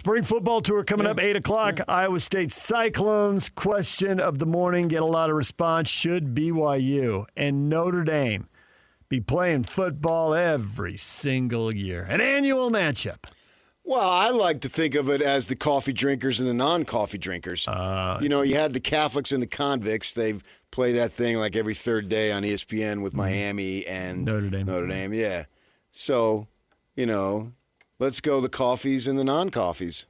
Spring football tour coming up, 8 o'clock. Iowa State Cyclones. Question of the morning. Get a lot of response. Should BYU and Notre Dame be playing football every single year? An annual matchup. Well, I like to think of it as the coffee drinkers and the non-coffee drinkers. You had the Catholics and the convicts. They play that thing like every third day on ESPN with Miami and Notre Dame, yeah. So, let's go the coffees and the non-coffees.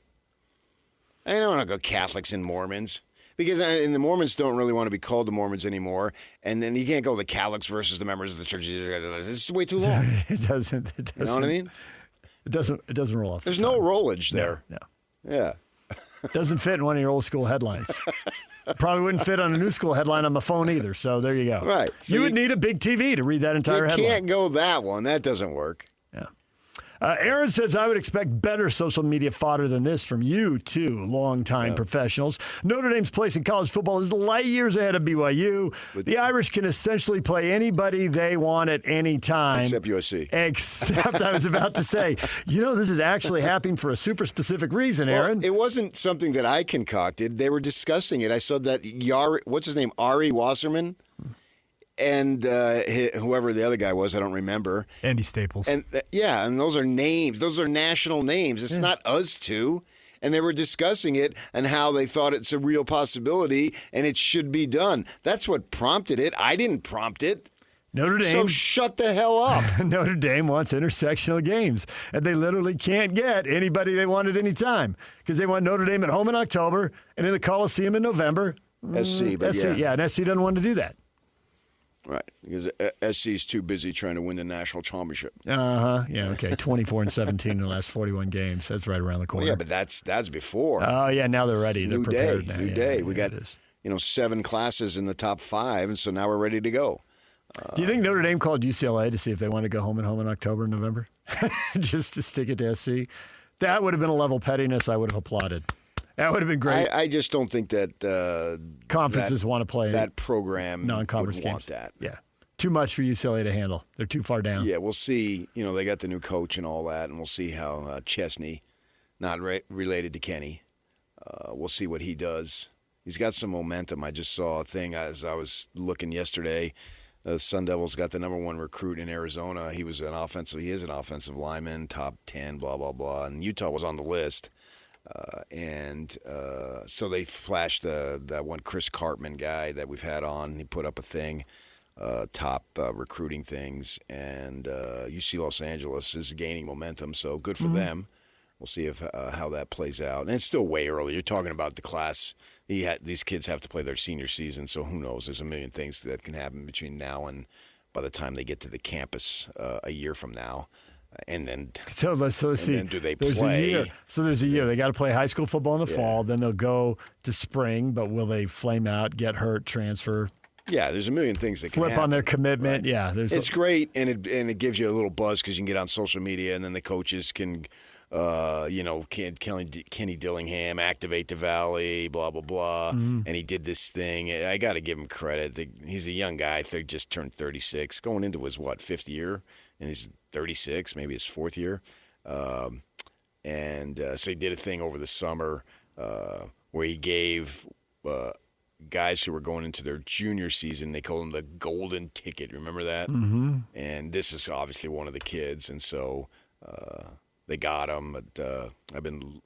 I don't want to go Catholics and Mormons because the Mormons don't really want to be called the Mormons anymore. And then you can't go the Catholics versus the members of the church. It's way too long. It doesn't. You know what I mean? It doesn't roll off. There's no rollage there. No. Yeah. It doesn't fit in one of your old school headlines. Probably wouldn't fit on a new school headline on my phone either. So there you go. Right. So you would need a big TV to read that entire headline. You can't go that one. That doesn't work. Yeah. Aaron says, I would expect better social media fodder than this from you, two longtime professionals. Notre Dame's place in college football is light years ahead of BYU. The Irish can essentially play anybody they want at any time. Except USC. Except, I was about to say, this is actually happening for a super specific reason, Aaron. Well, it wasn't something that I concocted. They were discussing it. I saw that what's his name, Ari Wasserman? And whoever the other guy was, I don't remember. Andy Staples. And and those are names. Those are national names. It's not us two. And they were discussing it and how they thought it's a real possibility and it should be done. That's what prompted it. I didn't prompt it. Notre Dame. So shut the hell up. Notre Dame wants intersectional games, and they literally can't get anybody they want at any time because they want Notre Dame at home in October and in the Coliseum in November. SC, but SC, yeah. And SC doesn't want to do that. Right, because SC's too busy trying to win the national championship. Yeah, okay. 24-17 in the last 41 games. That's right around the corner. Well, yeah, but that's before. Oh, yeah, now they're ready. They're prepared now. New day. We got 7 classes in the top 5, and so now we're ready to go. Do you think Notre Dame called UCLA to see if they want to go home in October and November? Just to stick it to SC? That would have been a level of pettiness I would have applauded. That would have been great. I just don't think that conferences want to play that program. Non-conference would games. Want that. Yeah, too much for UCLA to handle. They're too far down. Yeah, we'll see. They got the new coach and all that, and we'll see how Chesney, not related to Kenny, we'll see what he does. He's got some momentum. I just saw a thing as I was looking yesterday. The Sun Devils got the number 1 recruit in Arizona. He is an offensive lineman, top 10, blah blah blah, and Utah was on the list. So they flashed that one Chris Cartman guy that we've had on. He put up a thing, top recruiting things, and UC Los Angeles is gaining momentum. So good for them. We'll see how that plays out. And it's still way early. You're talking about the class. These kids have to play their senior season, so who knows? There's a million things that can happen between now and by the time they get to the campus a year from now. And then, let's see. Then do they there's play? A year. So there's a year. They got to play high school football in the fall. Then they'll go to spring. But will they flame out, get hurt, transfer? Yeah, there's a million things that can flip happen. On their commitment. Right. Yeah, it's great, and it gives you a little buzz because you can get on social media, and then the coaches can, Kenny Dillingham activate the Valley, blah blah blah, and he did this thing. I got to give him credit. He's a young guy. They just turned 36, going into his 5th year, and he's 36, maybe his 4th year. So he did a thing over the summer where he gave guys who were going into their junior season, they called them the golden ticket. Remember that? Mm-hmm. And this is obviously one of the kids, and so they got him. But I've been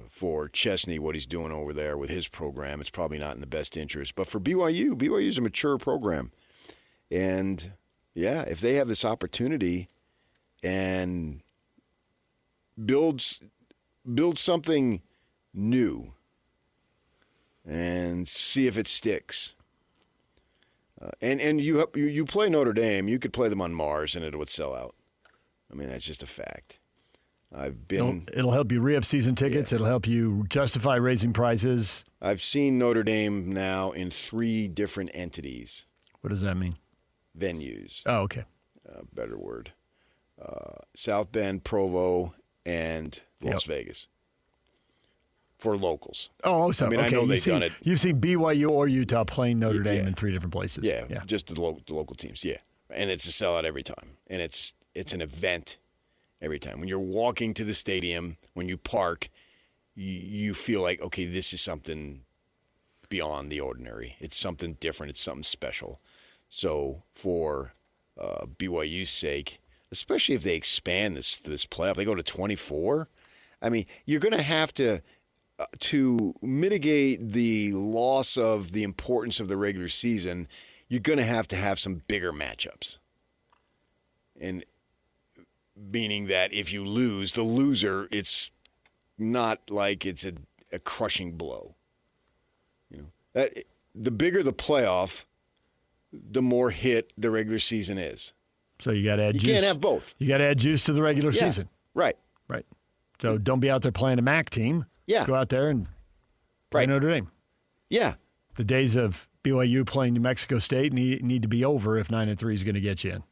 for Chesney, what he's doing over there with his program, it's probably not in the best interest. But for BYU is a mature program. And yeah, if they have this opportunity and build something new and see if it sticks. And you play Notre Dame, you could play them on Mars and it would sell out. I mean, that's just a fact. It'll help you re-up season tickets. Yeah. It'll help you justify raising prices. I've seen Notre Dame now in 3 different entities. What does that mean? Venues. Oh, okay. Better word. South Bend, Provo, and Las Vegas. For locals. Oh, so I know they've done it. You've seen BYU or Utah playing Notre Dame in 3 different places. Yeah. Just the local teams. Yeah, and it's a sellout every time, and it's an event, Every time. When you're walking to the stadium, when you park, you feel like, okay, this is something beyond the ordinary. It's something different. It's something special. So for BYU's sake, especially if they expand this playoff, they go to 24. I mean, you're going to have to mitigate the loss of the importance of the regular season, you're going to have some bigger matchups. And meaning that if you lose, the loser, it's not like it's a crushing blow. The bigger the playoff, the more hit the regular season is. So you got to add juice. You can't have both. You got to add juice to the regular season. Right. Right. So don't be out there playing a MAC team. Yeah. Go out there and play Notre Dame. Yeah. The days of BYU playing New Mexico State need to be over if 9-3 is going to get you in.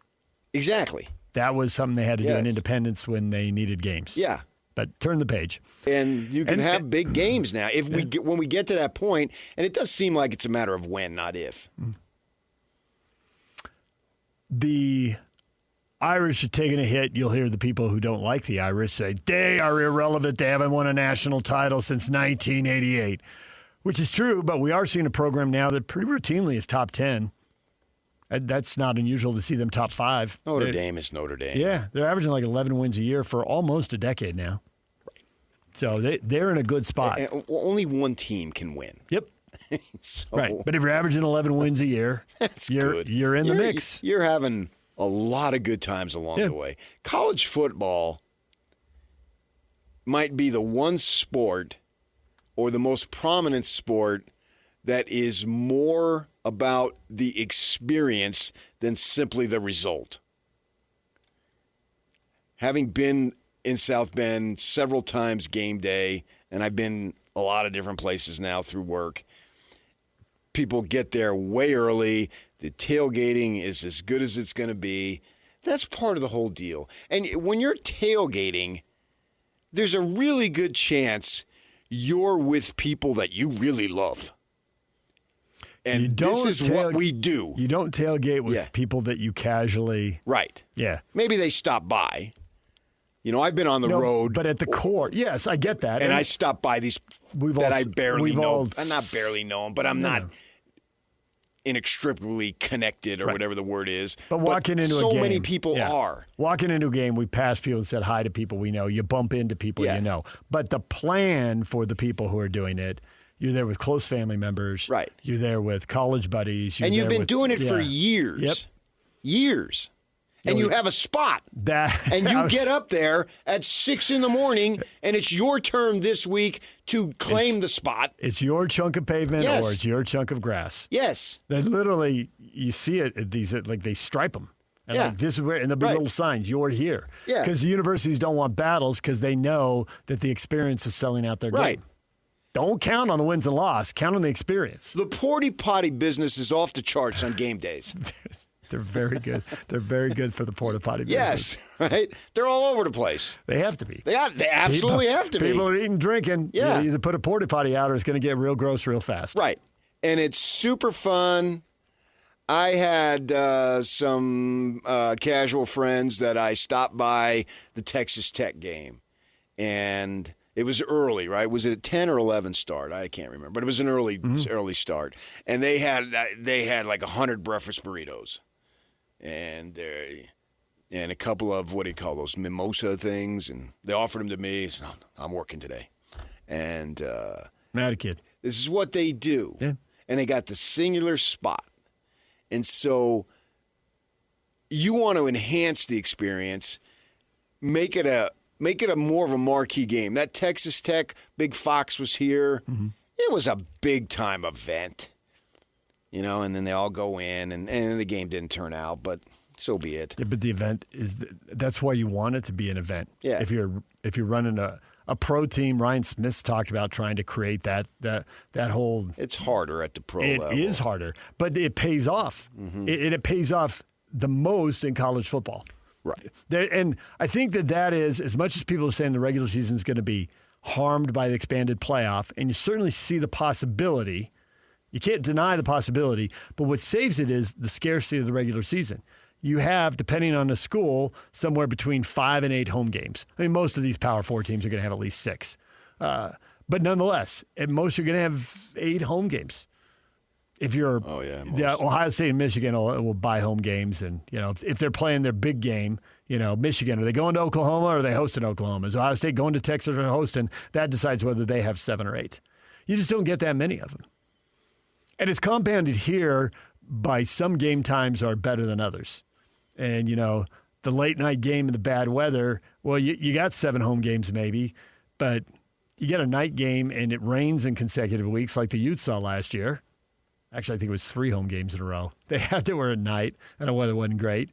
Exactly. That was something they had to do in Independence when they needed games. Yeah. But turn the page. And you can have big games now when we get to that point, and it does seem like it's a matter of when, not if. The Irish are taking a hit. You'll hear the people who don't like the Irish say they are irrelevant. They haven't won a national title since 1988, which is true, but we are seeing a program now that pretty routinely is top 10. That's not unusual to see them top 5. Notre Dame is Notre Dame. Yeah, they're averaging like 11 wins a year for almost a decade now. Right. So they're in a good spot. And only one team can win. Yep. So, right. But if you're averaging 11 wins a year, you're in the mix. You're having a lot of good times along the way. College football might be the one sport or the most prominent sport that is more about the experience than simply the result. Having been in South Bend several times game day, and I've been a lot of different places now through work, people get there way early. The tailgating is as good as it's going to be. That's part of the whole deal. And when you're tailgating, there's a really good chance you're with people that you really love. And this is what we do. You don't tailgate with people that you casually... Right. Yeah. Maybe they stop by. I've been on the road. But at the core, yes, I get that. And I stop by these that I barely know. I'm not barely know them, but I'm not inextricably connected or whatever the word is. But walking into a game. So many people are. Walking into a game, we pass people and said hi to people we know. You bump into people you know. But the plan for the people who are doing it, you're there with close family members. Right. You're there with college buddies. And you've been doing it for years. Yep. Years. And you have a spot. And you get up there at 6 a.m, and it's your turn this week to claim the spot. It's your chunk of pavement or it's your chunk of grass. Yes. That literally, you see it at these, like they stripe them. And like, this is where, and there'll be little signs, you're here. Yeah. Because the universities don't want battles because they know that the experience is selling out their game. Don't count on the wins and loss. Count on the experience. The porty potty business is off the charts on game days. They're very good. They're very good for the porta potty business. Yes, right? They're all over the place. They have to be. They absolutely have to be. People are eating, drinking. Yeah. You either put a porta potty out or it's going to get real gross real fast. Right. And it's super fun. I had some casual friends that I stopped by the Texas Tech game. And it was early, right? Was it a 10 or 11 start? I can't remember. But it was an early start. And they had like 100 breakfast burritos. And a couple of, what do you call those, mimosa things. And they offered them to me. So I'm working today. And Mad kid. This is what they do. Yeah. And they got the singular spot. And so you want to enhance the experience, make it a more of a marquee game. That Texas Tech, Big Fox was here. Mm-hmm. It was a big-time event. And then they all go in, and the game didn't turn out, but so be it. Yeah, but the event that's why you want it to be an event. Yeah. If you're running a pro team, Ryan Smith's talked about trying to create that whole. It's harder at the pro level. It is harder, but it pays off. Mm-hmm. It pays off the most in college football. Right. And I think that is, as much as people are saying the regular season is going to be harmed by the expanded playoff, and you certainly see the possibility. You can't deny the possibility, but what saves it is the scarcity of the regular season. you have, depending on the school, somewhere between 5 and 8 home games. I mean, most of these Power 4 teams are going to have at least 6. But nonetheless, at most you're going to have 8 home games. If you're Ohio State and Michigan will buy home games, and if they're playing their big game, Michigan, are they going to Oklahoma or are they hosting Oklahoma? Is Ohio State going to Texas or hosting? That decides whether they have 7 or 8. You just don't get that many of them. And it's compounded here by some game times are better than others. And, the late night game in the bad weather, well, you got 7 home games maybe, but you get a night game and it rains in consecutive weeks like the Utes saw last year. Actually, I think it was 3 home games in a row. They were at night and the weather wasn't great.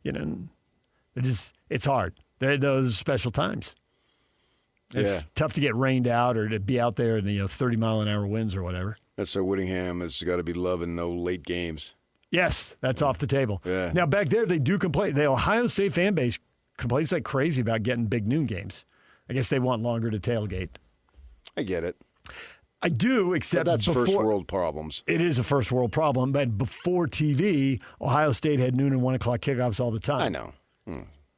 It's hard. Those special times. It's tough to get rained out or to be out there in 30-mile-an-hour winds or whatever. That's why Whittingham has got to be loving no late games. Yes, that's off the table. Yeah. Now, back there, they do complain. The Ohio State fan base complains like crazy about getting big noon games. I guess they want longer to tailgate. I get it. I do, except but that's first world problems. It is a first world problem, but before TV, Ohio State had noon and 1 o'clock kickoffs all the time. I know.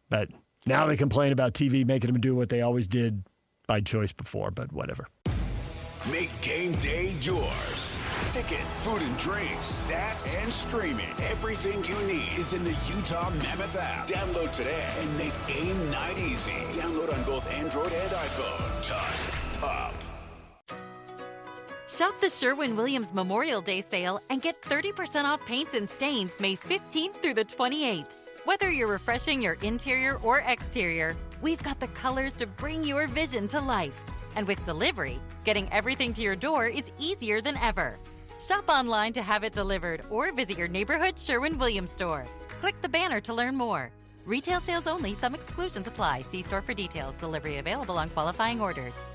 But now they complain about TV making them do what they always did by choice before, but whatever. Make game day yours. Tickets, food and drinks, stats, and streaming. Everything you need is in the Utah Mammoth app. Download today and make game night easy. Download on both Android and iPhone. Tusk Top. Shop the Sherwin-Williams Memorial Day sale and get 30% off paints and stains May 15th through the 28th. Whether you're refreshing your interior or exterior, we've got the colors to bring your vision to life. And with delivery, getting everything to your door is easier than ever. Shop online to have it delivered or visit your neighborhood Sherwin-Williams store. Click the banner to learn more. Retail sales only. Some exclusions apply. See store for details. Delivery available on qualifying orders.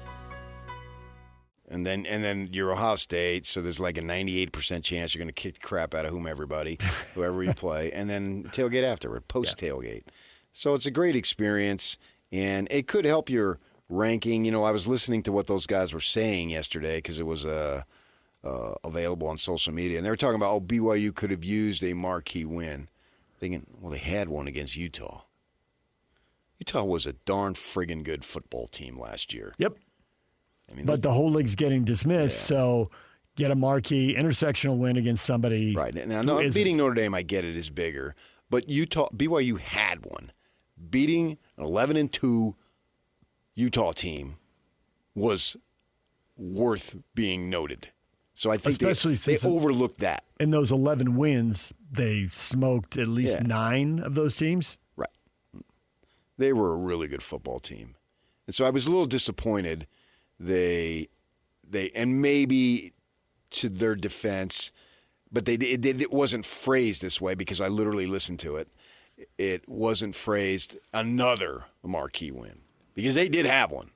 And then you're Ohio State, so there's like a 98% chance you're going to kick the crap out of whoever you play, and then tailgate afterward, post-tailgate. So it's a great experience, and it could help your ranking. I was listening to what those guys were saying yesterday because it was available on social media, and they were talking about, BYU could have used a marquee win. Thinking, well, they had one against Utah. Utah was a darn friggin' good football team last year. Yep. But the whole league's getting dismissed, so get a marquee intersectional win against somebody. Right. Now, beating Notre Dame, I get it, is bigger. But BYU had one. Beating an 11-2 Utah team was worth being noted. So I think they overlooked that. In those 11 wins, they smoked at least 9 of those teams. Right. They were a really good football team. And so I was a little disappointed. They and maybe to their defense, but it wasn't phrased this way because I literally listened to it. It wasn't phrased another marquee win because they did have one.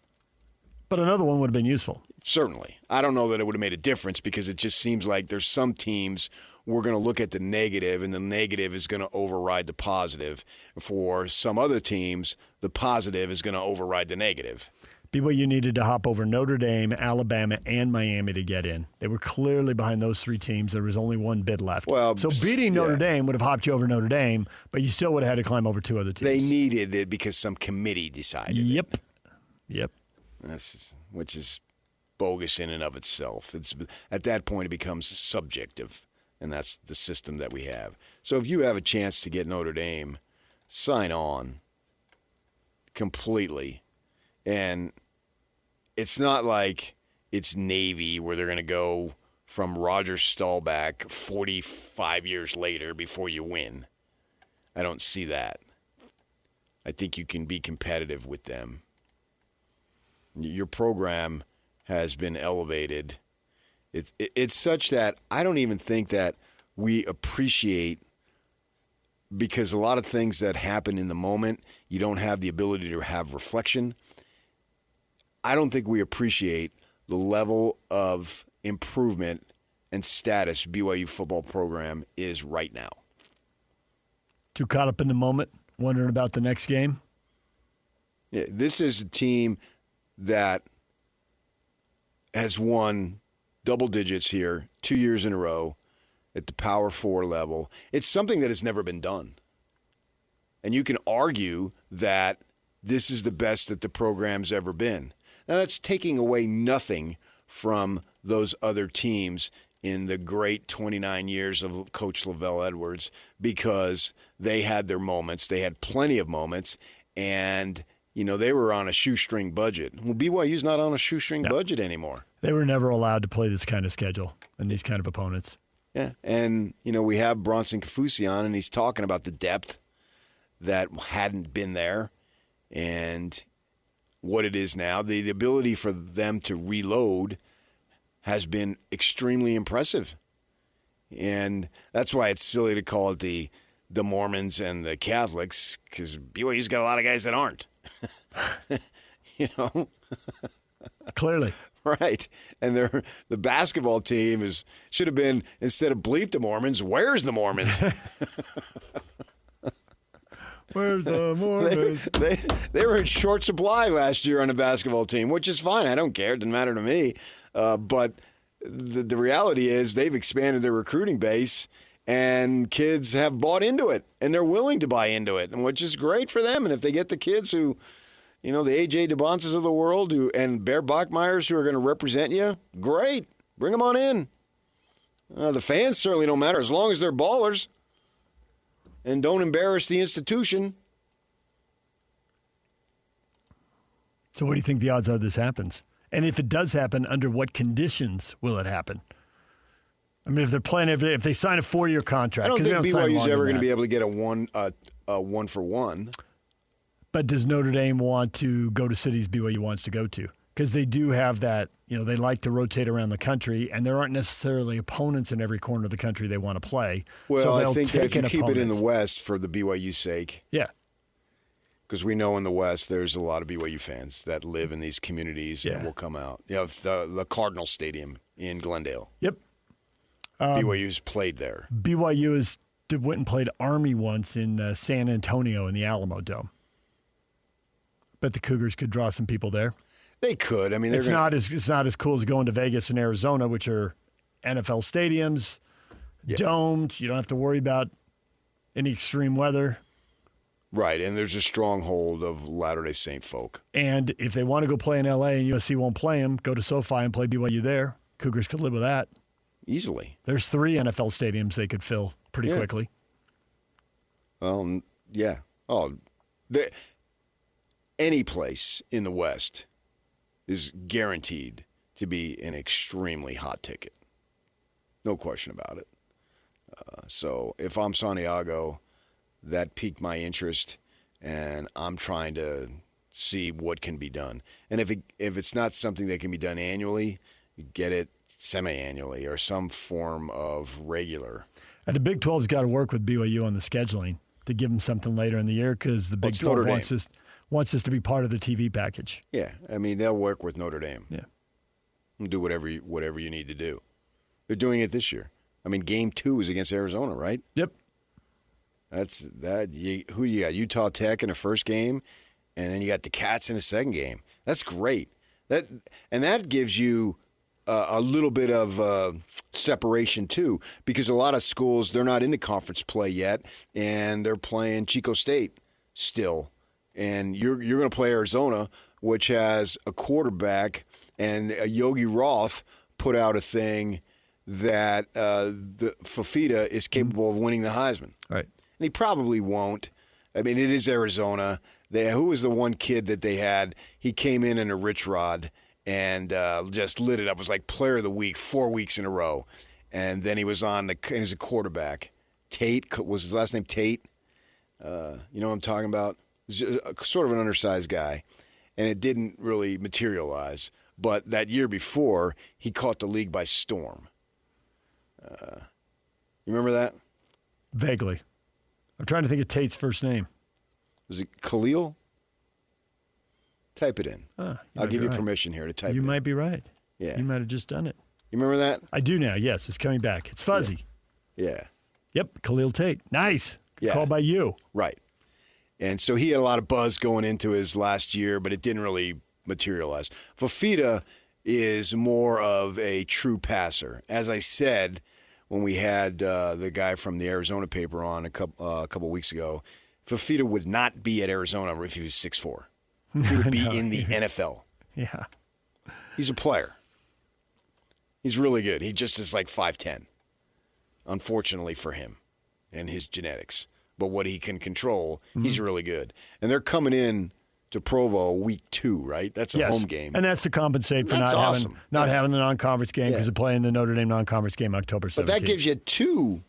But another one would have been useful. Certainly. I don't know that it would have made a difference because it just seems like there's some teams we're going to look at the negative and the negative is going to override the positive. For some other teams, the positive is going to override the negative. BYU needed to hop over Notre Dame, Alabama, and Miami to get in. They were clearly behind those 3 teams. There was only one bid left. So beating Notre Dame would have hopped you over Notre Dame, but you still would have had to climb over 2 other teams. They needed it because some committee decided it. Yep. Which is bogus in and of itself. At that point, it becomes subjective, and that's the system that we have. So if you have a chance to get Notre Dame, sign on completely. And it's not like it's Navy where they're going to go from Roger Staubach 45 years later before you win. I don't see that. I think you can be competitive with them. Your program has been elevated. It's such that I don't even think that we appreciate, because a lot of things that happen in the moment, you don't have the ability to have reflection. I don't think we appreciate the level of improvement and status BYU football program is right now. Too caught up in the moment, wondering about the next game? Yeah, this is a team that has won double digits here 2 years in a row at the Power 4 level. It's something that has never been done. And you can argue that this is the best that the program's ever been. Now, that's taking away nothing from those other teams in the great 29 years of Coach Lavelle Edwards, because they had their moments. They had plenty of moments, and they were on a shoestring budget. Well, BYU's not on a shoestring budget anymore. They were never allowed to play this kind of schedule and these kind of opponents. Yeah, and we have Bronson Kafusi on, and he's talking about the depth that hadn't been there and what it is now. The ability for them to reload has been extremely impressive. And that's why it's silly to call it the Mormons and the Catholics, because BYU's got a lot of guys that aren't. Clearly. Right. And the basketball team should have been, instead of bleep the Mormons, where's the Mormons? Where's the Mormons? They were in short supply last year on the basketball team, which is fine. I don't care. It doesn't matter to me. But the reality is they've expanded their recruiting base, and kids have bought into it, and they're willing to buy into it, and which is great for them. And if they get the kids who, the A.J. DeBonces of the world and Bear Bachmeyers who are going to represent you, great. Bring them on in. The fans certainly don't matter as long as they're ballers and don't embarrass the institution. So what do you think the odds are this happens? And if it does happen, under what conditions will it happen? I mean, if they're playing, if they sign a 4-year contract, I don't think BYU's ever going to be able to get a one for one. But does Notre Dame want to go to cities BYU wants to go to? Because they do have that, they like to rotate around the country, and there aren't necessarily opponents in every corner of the country they want to play. Well, so I think that if you keep it in the West for the BYU sake. Yeah. Because we know in the West there's a lot of BYU fans that live in these communities and will come out. You have the Cardinal Stadium in Glendale. Yep. BYU's played there. BYU went and played Army once in San Antonio in the Alamo Dome. Bet the Cougars could draw some people there. They could. I mean, it's not as cool as going to Vegas and Arizona, which are NFL stadiums, domed. You don't have to worry about any extreme weather. Right, and there's a stronghold of Latter-day Saint folk. And if they want to go play in L.A. and USC won't play them, go to SoFi and play BYU there. Cougars could live with that. Easily. There's 3 NFL stadiums they could fill pretty quickly. Yeah. Any place in the West is guaranteed to be an extremely hot ticket. No question about it. So if I'm Santiago, that piqued my interest, and I'm trying to see what can be done. And if it's not something that can be done annually, get it semi-annually or some form of regular. And the Big 12's got to work with BYU on the scheduling to give them something later in the year, because the Big 12 wants this to be part of the TV package. Yeah, I mean, they'll work with Notre Dame. Yeah. And do whatever you need to do. They're doing it this year. I mean, Game 2 is against Arizona, right? Yep. Who you got? Utah Tech in the first game, and then you got the Cats in the second game. That's great. That gives you a little bit of separation too, because a lot of schools, they're not into conference play yet, and they're playing Chico State still. And you're going to play Arizona, which has a quarterback, and Yogi Roth put out a thing that the Fafita is capable of winning the Heisman. Right. And he probably won't. I mean, it is Arizona. Who was the one kid that they had? He came in a rich rod and just lit it up. It was like player of the week 4 weeks in a row. And then he was and he's a quarterback. Tate, was his last name Tate? You know what I'm talking about? Sort of an undersized guy, and it didn't really materialize. But that year before, he caught the league by storm. You remember that? Vaguely. I'm trying to think of Tate's first name. Was it Khalil? Type it in. I'll give you permission here to type it in. You might be right. Yeah. You might have just done it. You remember that? I do now, yes. It's coming back. It's fuzzy. Yeah. Yep, Khalil Tate. Nice. Yeah. Called by you. Right. And so he had a lot of buzz going into his last year, but it didn't really materialize. Fafita is more of a true passer. As I said when we had the guy from the Arizona paper on a couple weeks ago, Fafita would not be at Arizona if he was 6'4". He would be in the NFL. Yeah. He's a player. He's really good. He just is like 5'10", unfortunately for him and his genetics. But what he can control, he's really good. And they're coming in to Provo week 2, right? That's a home game. And that's to compensate for That's not having the non-conference game because they're playing the Notre Dame non-conference game October 17th. But that gives you 2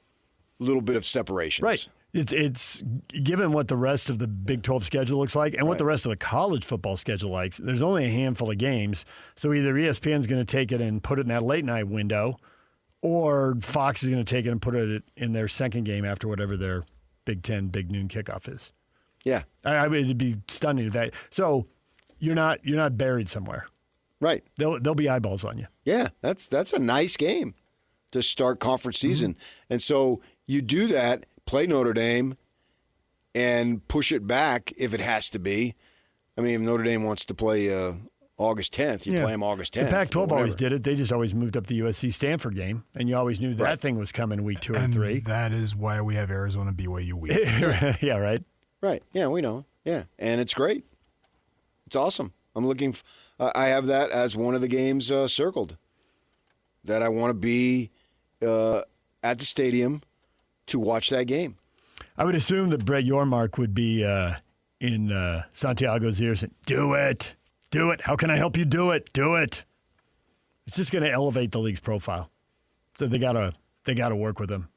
little bit of separations. Right. It's given what the rest of the Big 12 schedule looks like and what the rest of the college football schedule likes. There's only a handful of games, so either ESPN's going to take it and put it in that late night window, or Fox is going to take it and put it in their second game after whatever their Big 10 big noon kickoff is. Yeah. I mean, it'd be stunning if that. So you're not buried somewhere. Right. There'll be eyeballs on you. Yeah, that's a nice game to start conference season. And so you do that, play Notre Dame, and push it back if it has to be. I mean, if Notre Dame wants to play August 10th, you play them August 10th. The Pac-12 always did it. They just always moved up the USC-Stanford game, and you always knew that thing was coming week 2 or 3. That is why we have Arizona BYU week. Yeah, right? Right. Yeah, we know. Yeah, and it's great. It's awesome. I'm looking I have that as one of the games circled, that I want to be at the stadium to watch that game. I would assume that Brett Yormark would be in Santiago's ears and, do it. Do it. How can I help you do it? Do it. It's just going to elevate the league's profile. So they gotta work with him.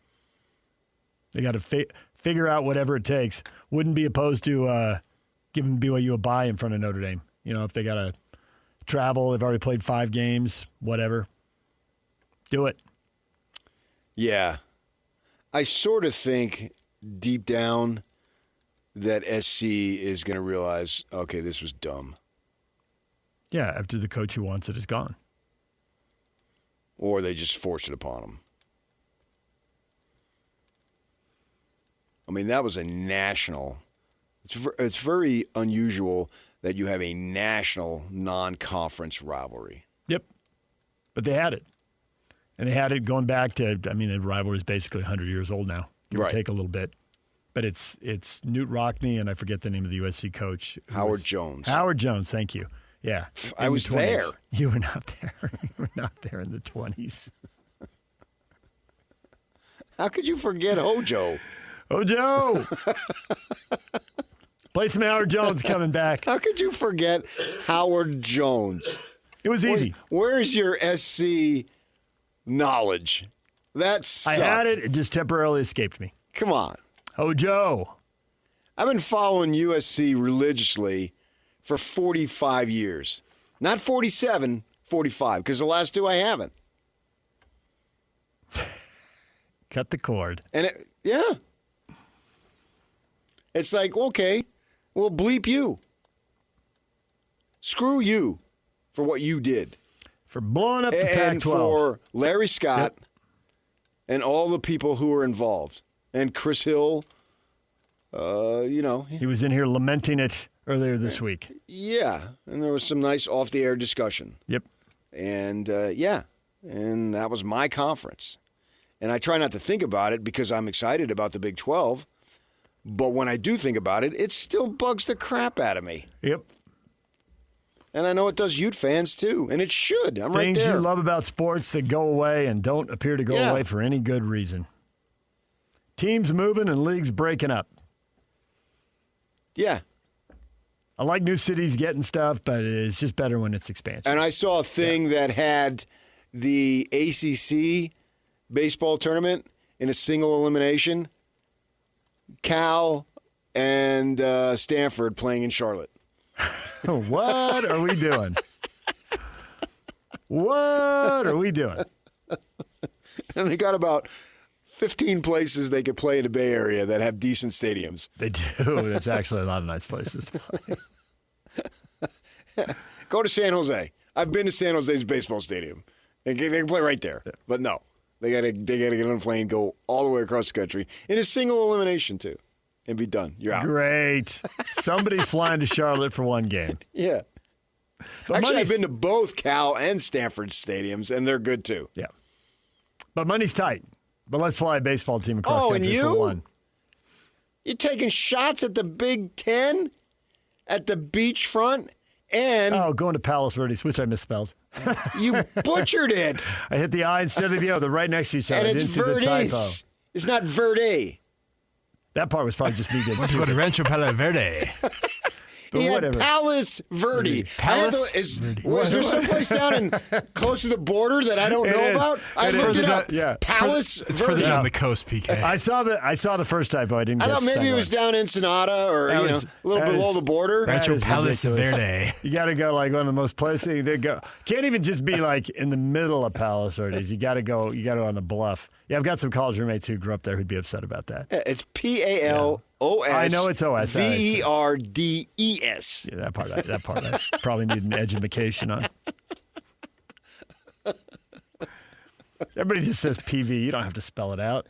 They got to figure out whatever it takes. Wouldn't be opposed to giving BYU a bye in front of Notre Dame. You know, if they got to travel, they've already played 5 games, whatever. Do it. Yeah. I sort of think deep down that SC is going to realize, okay, this was dumb. Yeah, after the coach who wants it is gone. Or they just force it upon them. I mean, that was a national. It's very unusual that you have a national non-conference rivalry. Yep. But they had it. And they had it going back to, I mean, the rivalry is basically 100 years old now. Give or take a little bit. But it's Newt Rockne, and I forget the name of the USC coach. Howard Jones. Howard Jones, thank you. Yeah. I was there. You were not there. You were not there in the 20s. How could you forget Hojo? Hojo! Play some Howard Jones coming back. How could you forget Howard Jones? It was easy. Where's your SC knowledge? That sucked. I had it. It just temporarily escaped me. Come on. Hojo. I've been following USC religiously for 45 years. Not 47, 45, because the last 2 I haven't. Cut the cord. And it's like, okay, well, bleep you. Screw you for what you did. For blowing up the Pac-12. And for Larry Scott and all the people who were involved. And Chris Hill, He was in here lamenting it earlier this week. Yeah, and there was some nice off-the-air discussion. Yep. And, and that was my conference. And I try not to think about it because I'm excited about the Big 12. But when I do think about it, it still bugs the crap out of me. Yep. And I know it does Ute fans, too. And it should. I'm right there. Things you love about sports that go away and don't appear to go away for any good reason. Teams moving and leagues breaking up. Yeah. I like new cities getting stuff, but it's just better when it's expansion. And I saw a thing that had the ACC baseball tournament in a single elimination. Cal and Stanford playing in Charlotte. What are we doing? What are we doing? And they got about 15 places they could play in the Bay Area that have decent stadiums. They do. That's actually a lot of nice places to play. Go to San Jose. I've been to San Jose's baseball stadium. They can play right there. Yeah. But no, they gotta get on a plane, go all the way across the country in a single elimination too, and be done. You're out. Great. Somebody's flying to Charlotte for one game. Yeah. But actually, I've been to both Cal and Stanford stadiums, and they're good too. Yeah. But money's tight. But let's fly a baseball team across country for one. You're taking shots at the Big Ten, at the beachfront, and going to Palos Verdes, which I misspelled. you butchered it. I hit the I instead of the O. They're right next to each other. And I it's didn't see the typo. Verdes. It's not Verde. That part was probably just me getting Let's go to stupid. Rancho Palo Verde. He had whatever. Palos Verde. Palos Is Verde. there someplace down in close to the border that I don't know is. about? I It looked is. it up. Yeah. Palos It's further Verde. down the coast, PK. I saw the first typo. I didn't I get thought the maybe second it was one. down Ensenada or That a was- little that below is- the border. that Rancho is Palos ridiculous. Verde. You got to go like one of the most places. They go. Can't even just be like in the middle of Palos Verdes. You got to go. You got to go on the bluff. Yeah, I've got some college roommates who grew up there who'd be upset about that. It's PALOS. I know it's OS. VERDES. Yeah, that part I probably need an education on. Everybody just says PV. You don't have to spell it out.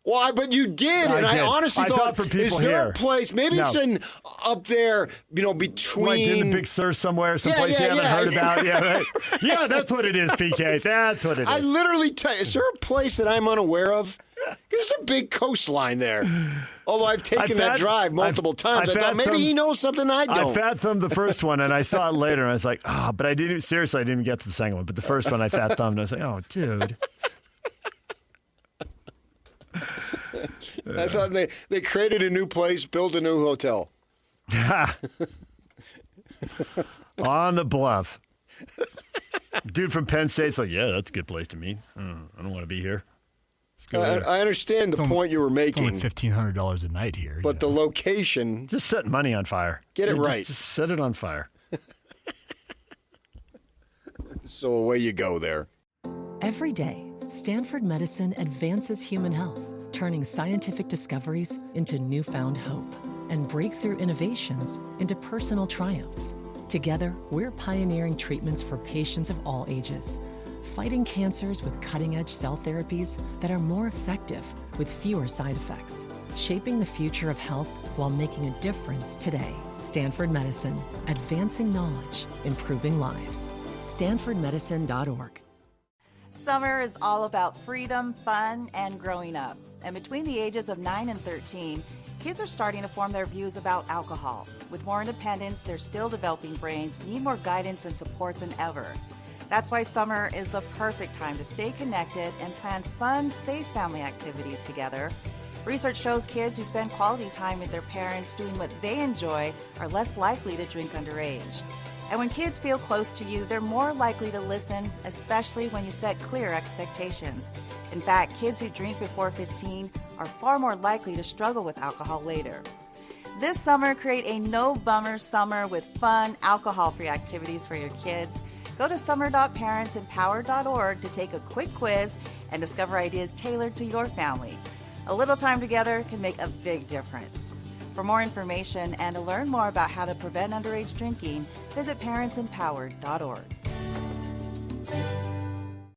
Why? But you did, and I did. honestly I thought, thought for is people there here. a place? Maybe No. it's in up there, between. Like in the Big Sur somewhere, someplace you haven't heard about. Yeah, right. Yeah, that's what it is, PK. That's what it is. I literally is there a place that I'm unaware of? There's a big coastline there. Although I've taken that drive multiple times, I thought maybe he knows something I don't. I fat thumbed the first one, and I saw it later, and I was like, but I didn't get to the second one. But the first one I fat thumbed, and I was like, oh, dude. I thought they created a new place, built a new hotel. On the bluff. Dude from Penn State's like, yeah, that's a good place to meet. I don't want to be here. I understand the point you were It's only making, $1,500 a night here. but the location, Just setting money on fire. Get it Yeah, right. Just set it on fire. so away you go there. Every day, Stanford Medicine advances human health, turning scientific discoveries into newfound hope and breakthrough innovations into personal triumphs. Together, we're pioneering treatments for patients of all ages, fighting cancers with cutting-edge cell therapies that are more effective with fewer side effects, shaping the future of health while making a difference today. Stanford Medicine, advancing knowledge, improving lives. StanfordMedicine.org. Summer is all about freedom, fun, and growing up. And between the ages of 9 and 13, kids are starting to form their views about alcohol. With more independence, their still developing brains need more guidance and support than ever. That's why summer is the perfect time to stay connected and plan fun, safe family activities together. Research shows kids who spend quality time with their parents doing what they enjoy are less likely to drink underage. And when kids feel close to you, they're more likely to listen, especially when you set clear expectations. In fact, kids who drink before 15 are far more likely to struggle with alcohol later. This summer, create a no-bummer summer with fun, alcohol-free activities for your kids. Go to summer.parentsempowered.org to take a quick quiz and discover ideas tailored to your family. A little time together can make a big difference. For more information and to learn more about how to prevent underage drinking, visit parentsempowered.org.